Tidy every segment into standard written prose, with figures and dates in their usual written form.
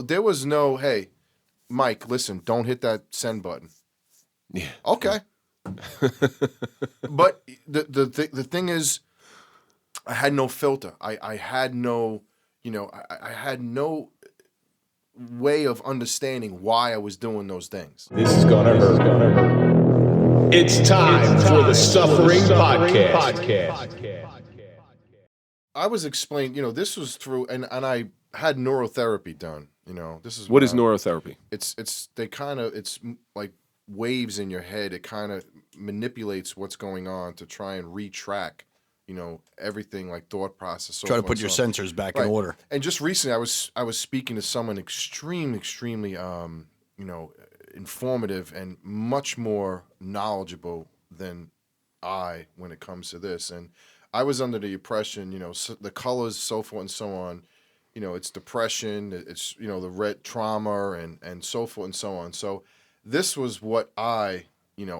there was no, hey, Mike, listen, don't hit that send button. Yeah. Okay. But the thing is, I had no filter. I had no, I had no way of understanding why I was doing those things. This is gonna hurt. It's time for the Suffering Podcast. I was explained, this was through, and I had neurotherapy done. This is What is neurotherapy? It's like waves in your head. It kind of manipulates what's going on to try and retrack, everything like thought process. So try to put your sensors back in order. And just recently, I was speaking to someone extremely, informative and much more knowledgeable than I when it comes to this. And I was under the impression, the colors, so forth and so on. It's depression, it's, the red trauma and so forth and so on. So this was what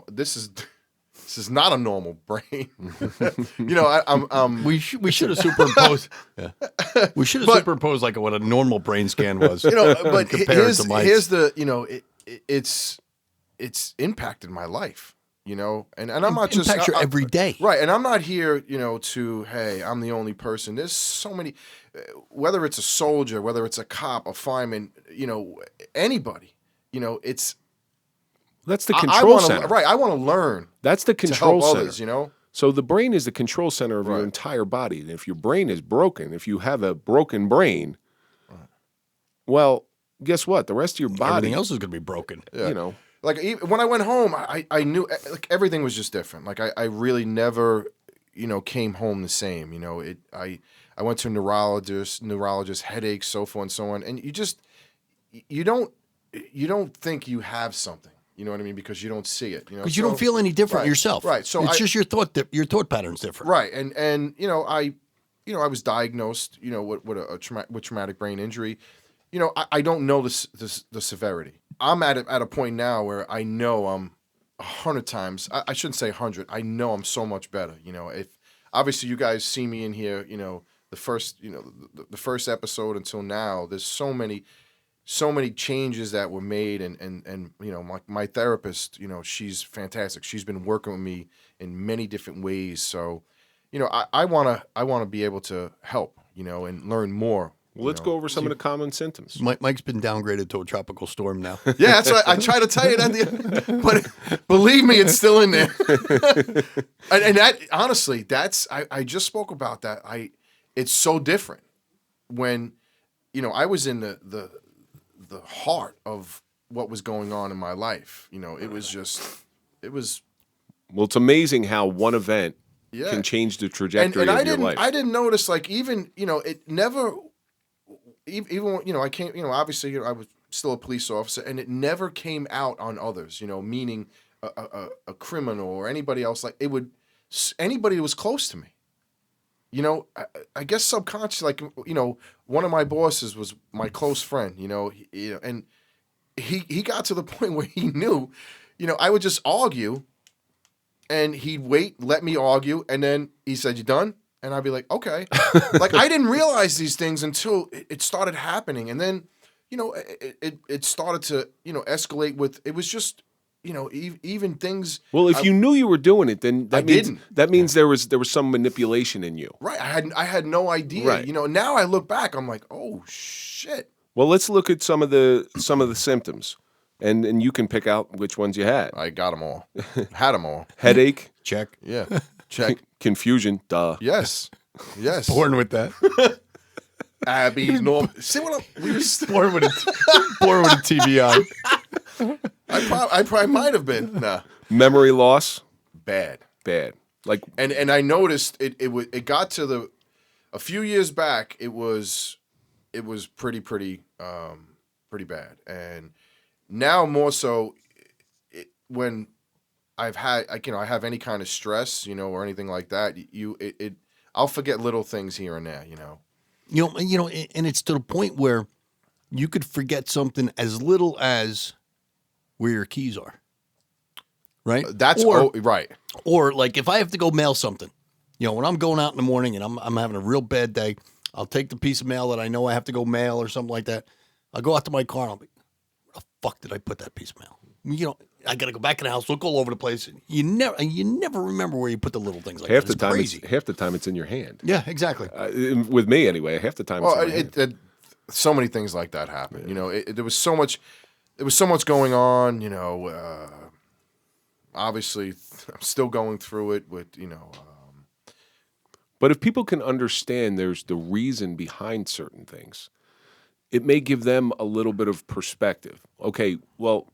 this is not a normal brain. We should have superimposed. Yeah. We should have superimposed like what a normal brain scan was. But here's the, it's impacted my life. And I'm not just impact you every day, right? And I'm not here, to hey, I'm the only person. There's so many, whether it's a soldier, whether it's a cop, a fireman, anybody, that's the control center, right? I want to learn. That's the control center. Others, So the brain is the control center of your entire body. And if your brain is broken, if you have a broken brain, well, guess what? The rest of your body, everything else is going to be broken. Yeah. Like when I went home, I knew like everything was just different. Like I really never, came home the same. I went to a neurologist, headaches, so forth and so on. And you don't think you have something. You know what I mean? Because you don't see it. Because you don't feel any different yourself. Right. So it's just your thought pattern's different. Right. And I was diagnosed, with traumatic brain injury. I don't know the severity. I'm at a point now where I know I'm 100 times. I shouldn't say 100. I know I'm so much better. If obviously you guys see me in here, the first episode until now, there's so many changes that were made, and my therapist, she's fantastic. She's been working with me in many different ways. So, I wanna be able to help, and learn more. Well, let's go over some of the common symptoms. Mike's been downgraded to a tropical storm now. Yeah, that's what I try to tell you that, but believe me, it's still in there. and that honestly, I just spoke about that. It's so different when, I was in the heart of what was going on in my life. It was. Well, it's amazing how one event can change the trajectory of your life. I didn't notice, like, even, it never. Even I came, obviously, I was still a police officer, and it never came out on others, meaning a criminal or anybody else. Like anybody who was close to me, I guess subconsciously, like, one of my bosses was my close friend, and he got to the point where he knew, I would just argue, and he'd wait, let me argue, and then he said, "You done?" And I'd be like, okay. Like, I didn't realize these things until it started happening. And then, it started to, escalate with, it was just, even things. Well, if you knew you were doing it, then that means there was some manipulation in you. Right. I had no idea. Right. Now I look back, I'm like, oh, shit. Well, let's look at some of the symptoms. And you can pick out which ones you had. I got them all. Had them all. Headache. Check. Yeah. Check. Confusion. Duh. Yes. Born with that. Abby, Norm. See what I'm born with a TBI. I probably might have been. Nah. Memory loss. Bad. Like, and I noticed it got to a few years back. It was pretty bad, and now more so when I have any kind of stress, or anything like that. I'll forget little things here and there, and it's to the point where you could forget something as little as where your keys are. Right? Right. Or like if I have to go mail something, when I'm going out in the morning and I'm having a real bad day, I'll take the piece of mail that I know I have to go mail or something like that. I'll go out to my car and I'll be, where the fuck did I put that piece of mail? You know, I got to go back in the house, look all over the place. You never remember where you put the little things like half that. the time, crazy. half the time it's in your hand. Yeah, exactly. With me anyway, half the time. Well, it's in my hand. so many things like that happen. You know, there was so much going on. You know, obviously, I'm still going through it with But if people can understand there's the reason behind certain things, it may give them a little bit of perspective. Okay, well,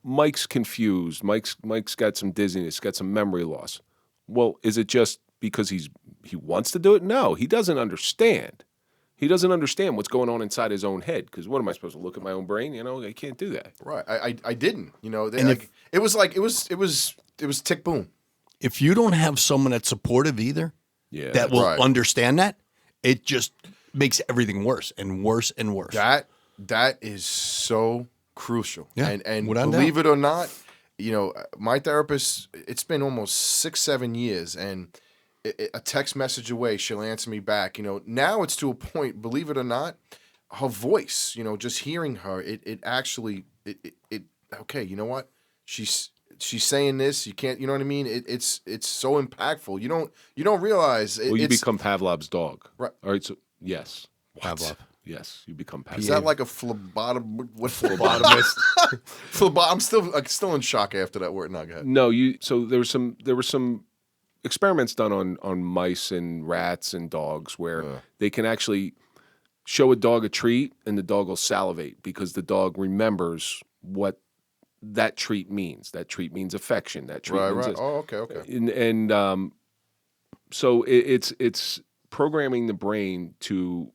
Mike's confused. Mike's got some dizziness, got some memory loss. Well, is it just because he wants to do it? No, he doesn't understand. He doesn't understand what's going on inside his own head. Because what am I supposed to look at my own brain? You know, I can't do that. Right. I didn't. You know, And it was tick boom. If you don't have someone that's supportive either, Yeah, that will right. understand that, it just makes everything worse and worse and worse. That is so crucial. Yeah, And without believe doubt. it or not, you know, my therapist, it's been almost 6-7 years, and a text message away, she'll answer me back. You know, now it's to a point, believe it or not, her voice, you know, just hearing her, it actually okay, you know what? She's saying this, you can't, you know what I mean? It's so impactful. You don't realize Well, you it's become Pavlov's dog. Right. All right. So yes, Pavlov. yes, you become Pavlov. is that like a phlebotomist? I'm still in shock after that word. No, go ahead. No, So there were some experiments done on mice and rats and dogs where they can actually show a dog a treat and the dog will salivate because the dog remembers what that treat means. That treat means affection. That treat means Right. this. Oh, okay. And so it's programming the brain to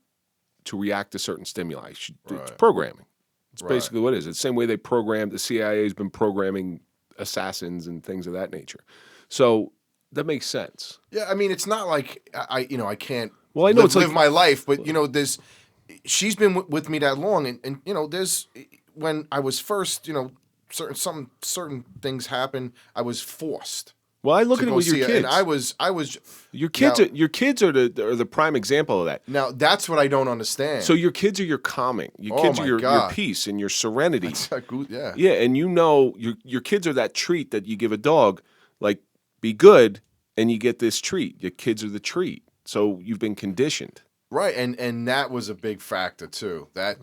react to certain stimuli. It's Right. programming. It's Right. basically what it is. It's the same way they programmed, the CIA has been programming assassins and things of that nature. So that makes sense. Yeah, I mean, it's not like I can't. Well, I know live, it's like- live my life, but you know, she's been with me that long, and you know, there's when I was first, you know, certain things happen. I was forced. Well, I look to at it go with your see kids. and I was Your kids now- are the prime example of that. now that's what I don't understand. So your kids are your calming. Your Oh kids my are your God. peace and your serenity. yeah. Yeah, and you know your kids are that treat that you give a dog, like be good, and you get this treat. Your kids are the treat. So you've been conditioned. Right, and that was a big factor too. That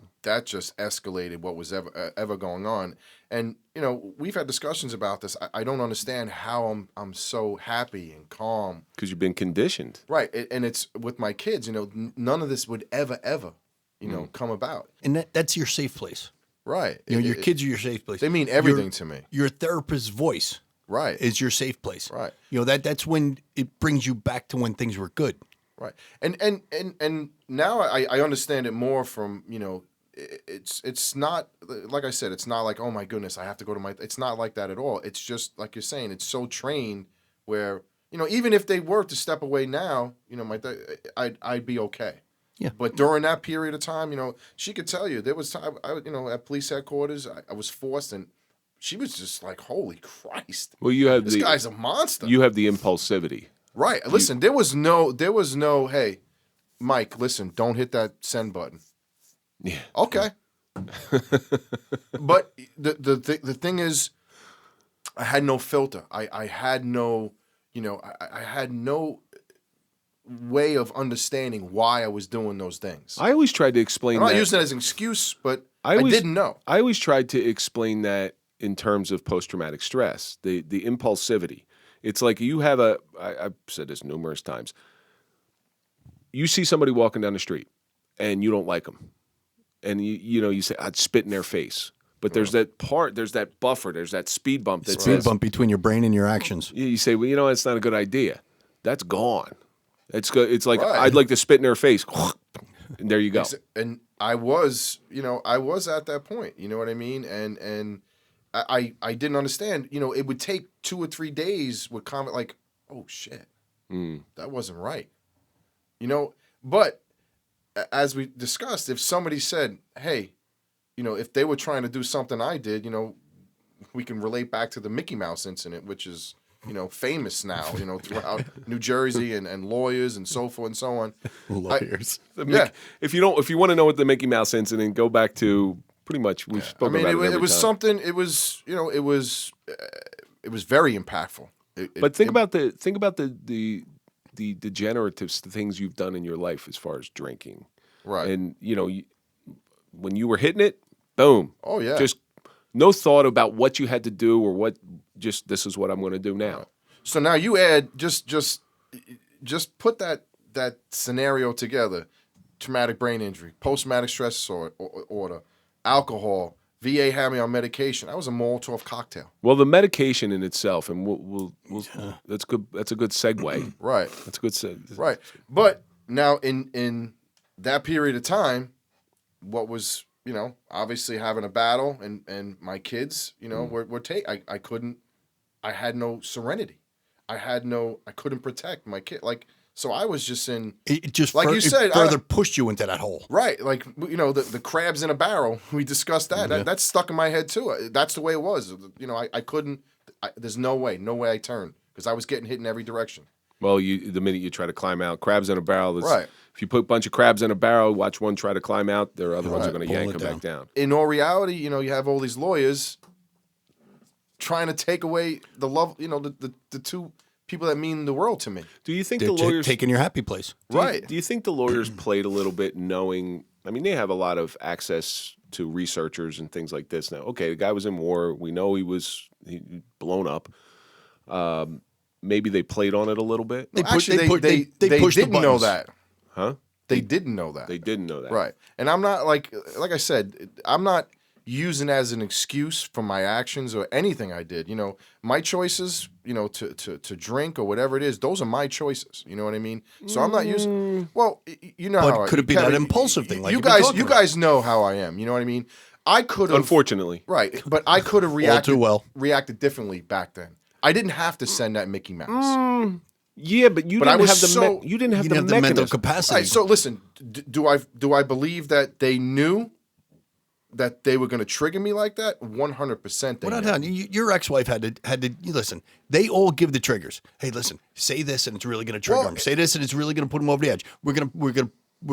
just escalated what was ever going on. And you know, we've had discussions about this. I don't understand how I'm so happy and calm. Because you've been conditioned. Right, and it's with my kids. You know, none of this would ever, you know, come about. And that's your safe place. Right. You know, your kids are your safe place. They mean everything to me. Your therapist's voice Right. is your safe place. Right. You know, that's when it brings you back to when things were good. Right. And now I understand it more from, you know, it's not, like I said, it's not like, oh my goodness, I have to go to it's not like that at all. It's just like you're saying, it's so trained where, you know, even if they were to step away now, you know, I'd be okay. Yeah. But during that period of time, you know, she could tell you there was time, you know, at police headquarters, I was forced, and she was just like, holy Christ. Well, you have This guy's a monster. you have the impulsivity. Right. Listen, there was no, hey, Mike, listen, don't hit that send button. Yeah. Okay. But the thing is, I had no filter. I had no, you know, I had no way of understanding why I was doing those things. I always tried to explain I'm not that. using it as an excuse, but I always- didn't know. I always tried to explain that in terms of post-traumatic stress, the impulsivity. It's like you have I've said this numerous times. You see somebody walking down the street and you don't like them. And you know, you say, I'd spit in their face. But there's that buffer, there's that speed bump that Speed says, bump between your brain and your actions. you say, well, you know, it's not a good idea. That's gone. It's good. It's like, Right. I'd like to spit in their face. And there you go. And I was at that point, you know what I mean? And I didn't understand, you know, it would take 2 or 3 days with comment like, oh shit, that wasn't right. You know, but as we discussed, if somebody said, hey, you know, if they were trying to do something I did, you know, we can relate back to the Mickey Mouse incident, which is, famous now, throughout New Jersey and lawyers and so forth and so on. Lawyers. Yeah. If you want to know what the Mickey Mouse incident, go back to pretty much we've spoken about it. It was time. something. It was it was very impactful. But think about the degenerative things you've done in your life as far as drinking, right. And when you were hitting it, boom. Oh yeah. Just no thought about what you had to do or what. Just this is what I'm going to do now. So now you add just put that scenario together: traumatic brain injury, post-traumatic stress disorder, alcohol. VA had me on medication. That was a Molotov cocktail. Well, the medication in itself, and we'll that's good. That's a good segue. Right. That's a good segue. Right. But now in that period of time, what was obviously having a battle, and my kids, were I had no serenity. I couldn't protect my kid. So I was just in. It just you said, further pushed you into that hole. Right. The crabs in a barrel. We discussed that. Yeah. That's stuck in my head too. That's the way it was. I couldn't. There's no way I turned because I was getting hit in every direction. Well, the minute you try to climb out, crabs in a barrel. Right. If you put a bunch of crabs in a barrel, watch one try to climb out, their other ones are going to yank them back down. In all reality, you have all these lawyers trying to take away the love, the two people that mean the world to me. Do you think They're the lawyers taking your happy place? Right. Do you think the lawyers played a little bit knowing? I mean, they have a lot of access to researchers and things like this now. Okay, the guy was in war. We know he blown up. Maybe they played on it a little bit. They pushed didn't the know that. Huh? They didn't know that. They didn't know that. Right. And I'm not like I said, I'm not using it as an excuse for my actions or anything I did. My choices, to drink or whatever it is, those are my choices. You know what I mean? So I'm not using. Well, But could it be that impulsive thing? Like you guys know how I am. You know what I mean? I could have. Unfortunately. Right, but I could have reacted differently back then. I didn't have to send that Mickey Mouse. Yeah, but you didn't have the mental capacity. Right, so listen, do I believe that they knew that they were going to trigger me like that? 100%. Well, no, your ex-wife had to listen. They all give the triggers. Hey, listen, say this and it's really going to trigger him. Say this and it's really going to put him over the edge. We're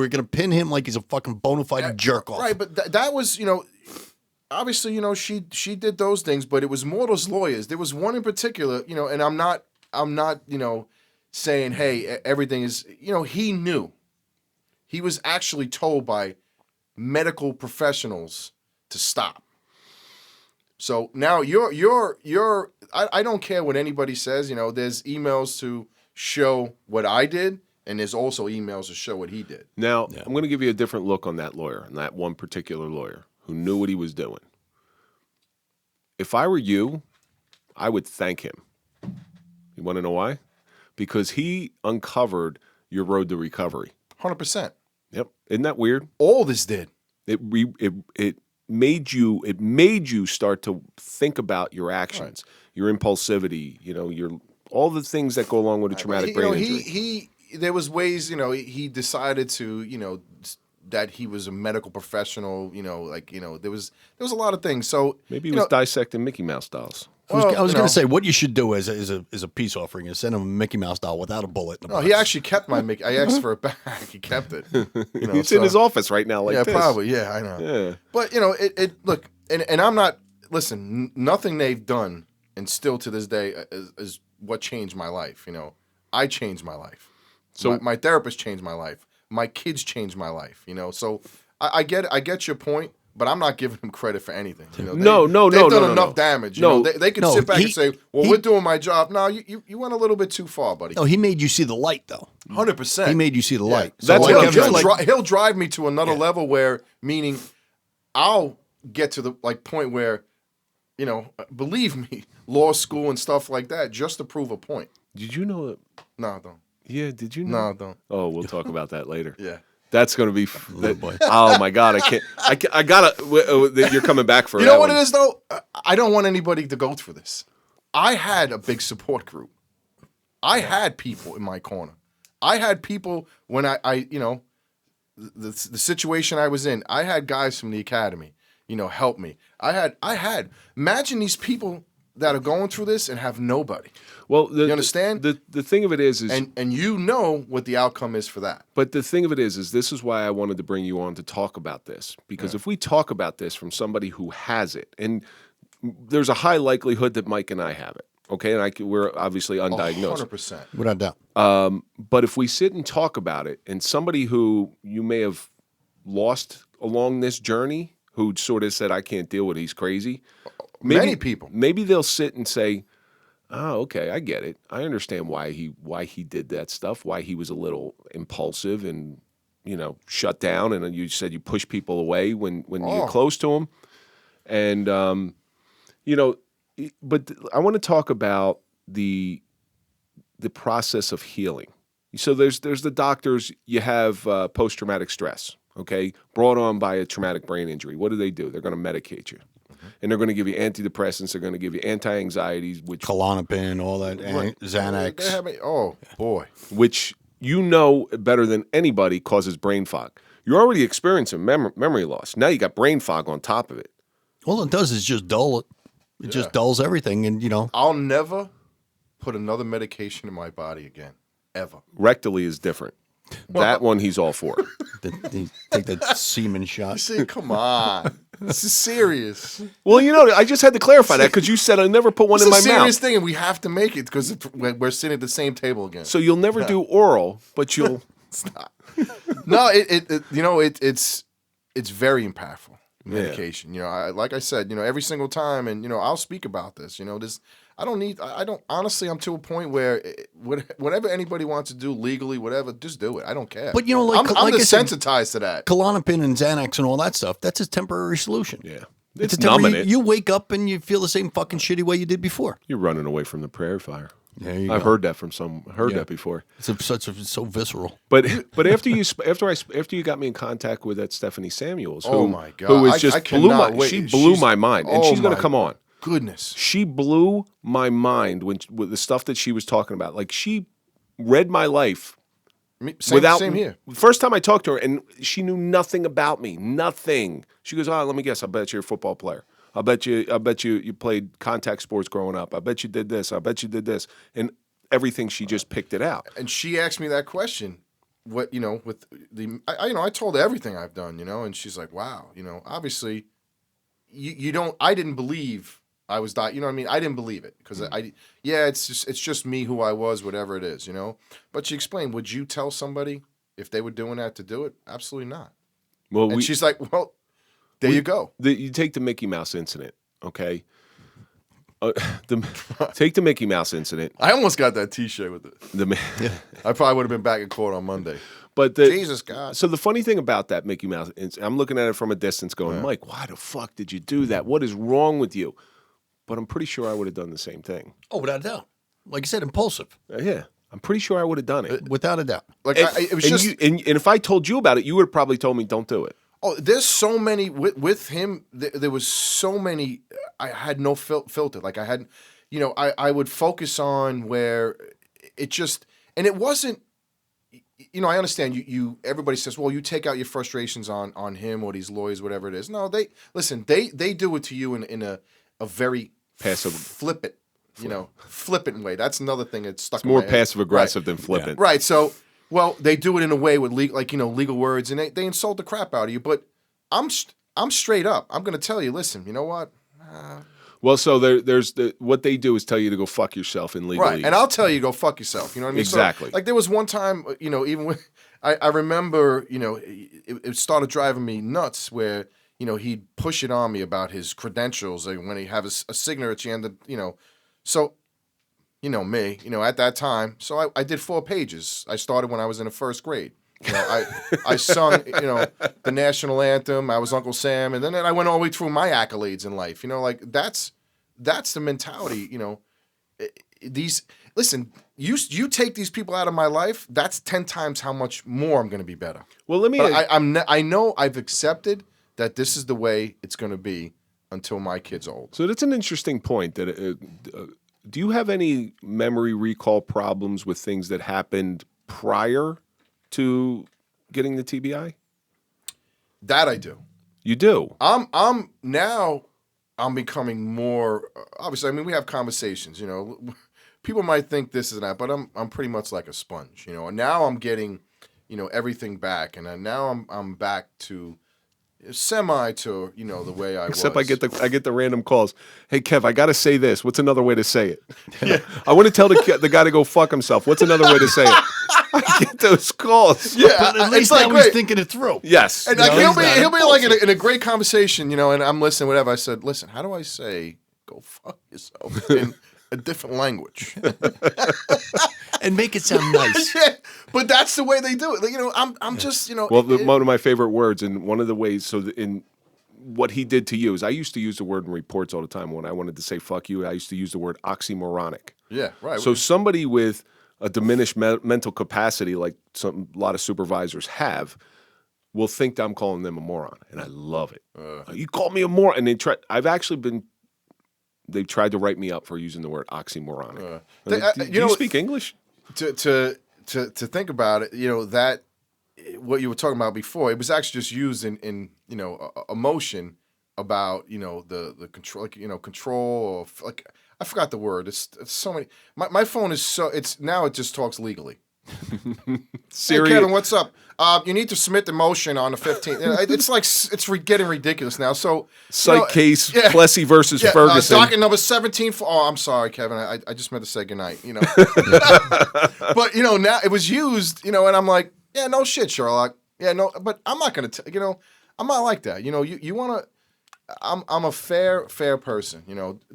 gonna pin him like he's a fucking bona fide jerk off. Right, but that was obviously she did those things, but it was more those lawyers. There was one in particular, and I'm not saying hey everything is he knew. He was actually told by medical professionals to stop. So now I don't care what anybody says. There's emails to show what I did, and there's also emails to show what he did. Now, I'm going to give you a different look on that lawyer, on that one particular lawyer who knew what he was doing. If I were you, I would thank him. You want to know why? Because he uncovered your road to recovery. 100%. Yep. Isn't that weird? All this did. It made you start to think about your actions, your impulsivity, your all the things that go along with a traumatic brain injury. There was ways, he decided to, that he was a medical professional, there was a lot of things. So maybe he was dissecting Mickey Mouse dolls. I was going to say, what you should do as a peace offering is send him a Mickey Mouse doll without a bullet. No, he actually kept my Mickey. I asked for it back. He kept it. It's in his office right now, like this. Yeah, probably. Yeah, I know. Yeah. But it look, and I'm not. Listen, nothing they've done, and still to this day, is what changed my life. I changed my life. So my therapist changed my life. My kids changed my life. So I get your point. But I'm not giving him credit for anything. They've done enough damage. They could sit back and say, "Well, we're doing my job." No, you went a little bit too far, buddy. No, he made you see the light, though. 100%. He made you see the light. So That's he'll drive me to another level where, meaning, I'll get to the point where, believe me, law school and stuff like that, just to prove a point. Did you know it? No, I don't. Yeah, did you know? No, I don't. Oh, we'll talk about that later. Yeah. That's going to be. Oh my God! I gotta. You're coming back for. You know what it is though? I don't want anybody to go through this. I had a big support group. I had people in my corner. I had people when the situation I was in. I had guys from the academy, help me. I had. Imagine these people that are going through this and have nobody. Well, You understand? The thing of it is And you know what the outcome is for that. but the thing of it is this is why I wanted to bring you on to talk about this, because if we talk about this from somebody who has it, and there's a high likelihood that Mike and I have it, okay, and we're obviously undiagnosed, 100%. Without doubt. but if we sit and talk about it, and somebody who you may have lost along this journey, who sort of said, I can't deal with it, he's crazy. Many people. Maybe they'll sit and say, oh, okay, I get it. I understand why he did that stuff, why he was a little impulsive and, shut down. And you said you push people away when you're close to them. And, but I want to talk about the process of healing. So there's the doctors, you have post-traumatic stress, okay, brought on by a traumatic brain injury. What do? They're going to medicate you. And they're going to give you antidepressants. They're going to give you anti-anxieties, which Klonopin, all that, Xanax. Oh, boy. Which better than anybody causes brain fog. You're already experiencing memory loss. Now you got brain fog on top of it. All it does is just dull it. It just dulls everything, and I'll never put another medication in my body again, ever. Rectally is different. That one he's all for. Take that semen shot. See, come on. This is serious. Well, I just had to clarify that because you said I never put one in my It's a serious mouth. thing, and we have to make it because we're sitting at the same table again. So you'll never do oral, but you'll. Stop. No, it's very impactful medication. Like I said, every single time, and I'll speak about this. I don't honestly, I'm to a point where whatever anybody wants to do legally, whatever, just do it. I don't care. But I'm like I said, desensitized to that. Klonopin and Xanax and all that stuff, that's a temporary solution. Yeah. It's It's numbing temporary. it. You wake up and you feel the same fucking shitty way you did before. You're running away from the prairie fire. There you I've go. heard that from that before. It's so visceral. But after you got me in contact with that Stephanie Samuels, Oh my God. who is I just cannot wait. she blew my mind, and Oh she's going to my come on. Goodness. She blew my mind with the stuff that she was talking about. Like she read my life Same here. First time I talked to her, and she knew nothing about me, nothing. She goes, let me guess. I bet you're a football player. I bet you played contact sports growing up. I bet you did this. I bet you did this, and everything. She just picked it out. And she asked me that question. What with the I told her everything I've done, and she's like, wow, obviously, you don't. I didn't believe I was dying. You know what I mean? I didn't believe it because it's just me who I was, whatever it is, But she explained, would you tell somebody if they were doing that to do it? Absolutely not. Well, And she's like, well, there you go. You take the Mickey Mouse incident, okay? Take the Mickey Mouse incident. I almost got that T-shirt with it. I probably would have been back in court on Monday. But Jesus God. So the funny thing about that Mickey Mouse, I'm looking at it from a distance going, Mike, why the fuck did you do that? What is wrong with you? But I'm pretty sure I would have done the same thing. Oh, without a doubt. Like you said, impulsive. Yeah. I'm pretty sure I would have done it. Without a doubt. Like it was just. And if I told you about it, you would have probably told me, don't do it. Oh, there's so many with him. There was so many. I had no filter. Like I had, I would focus on where it just, and it wasn't. I understand you. Everybody says, well, you take out your frustrations on him or these lawyers, whatever it is. No, they do it to you in a very Passive, flippant, flippant way. That's another thing that's stuck. It's more in my head. passive aggressive than flippant. Right. So, well, they do it in a way with legal words, and they insult the crap out of you. But I'm straight up. I'm going to tell you. Listen, you know what? Well, so there's what they do is tell you to go fuck yourself in legal. Right, and I'll tell you go fuck yourself. You know what I mean? Exactly. So, like there was one time, even when I remember, it started driving me nuts where he'd push it on me about his credentials when he have a signature at the end of so. Me, at that time. So I did 4 pages. I started when I was in the 1st grade. I sung, the national anthem. I was Uncle Sam, and then I went all the way through my accolades in life. That's the mentality. Listen, you take these people out of my life. That's 10 times how much more I'm going to be better. Well, let me. But I know I've accepted that this is the way it's going to be until my kid's old. So that's an interesting point. That do you have any memory recall problems with things that happened prior to getting the TBI? That I do. You do. I'm now I'm becoming more. Obviously, I mean, we have conversations. You know, people might think this is that, but I'm pretty much like a sponge. You know, and now I'm getting, everything back, and now I'm back to semi to the way I Except was. I get the random calls. Hey Kev, I got to say this. What's another way to say it? Yeah. I want to tell the guy to go fuck himself. What's another way to say it? I get those calls. Yeah, But at least it's like now he's great. thinking it through. Yes. And No, he'll be like bullshit. in a great conversation, and I'm listening, whatever. I said, listen, how do I say go fuck yourself in a different language? And make it sound nice. Yeah, but that's the way they do it. Like, I'm just, Well, one of my favorite words, and one of the ways, in what he did to you is I used to use the word in reports all the time. When I wanted to say fuck you, I used to use the word oxymoronic. yeah, right. So somebody with a diminished mental capacity, like a lot of supervisors have, will think that I'm calling them a moron, and I love it. You call me a moron, and they've tried to write me up for using the word oxymoronic. Do you speak English? to think about it, that what you were talking about before, it was actually just used in emotion about the control, like, control, or like I forgot the word. It's so many. My phone is now it just talks legally. Siri, Hey Kevin, what's up? You need to submit the motion on the 15th. It's like getting ridiculous now. So psych case, Plessy versus Ferguson. Docket number 17. I'm sorry, Kevin. I just meant to say goodnight. But now it was used. And I'm like, yeah, no shit, Sherlock. Yeah, no, but I'm not gonna. I'm not like that. You want to. I'm a fair person.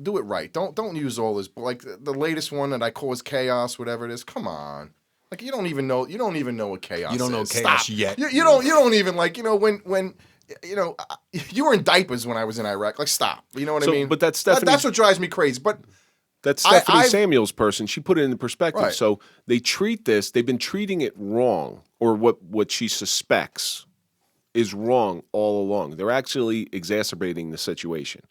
Do it right. Don't use all this. Like the latest one that I call is chaos, whatever it is. Come on. Like you don't even know what chaos is. You don't know chaos Stop. yet. You don't even when you were in diapers when I was in Iraq. Like stop. You know what I mean? But that's Stephanie. That's what drives me crazy. But that's Stephanie Samuel's person. She put it into perspective. Right. So they've been treating it wrong, or what she suspects is wrong all along. They're actually exacerbating the situation.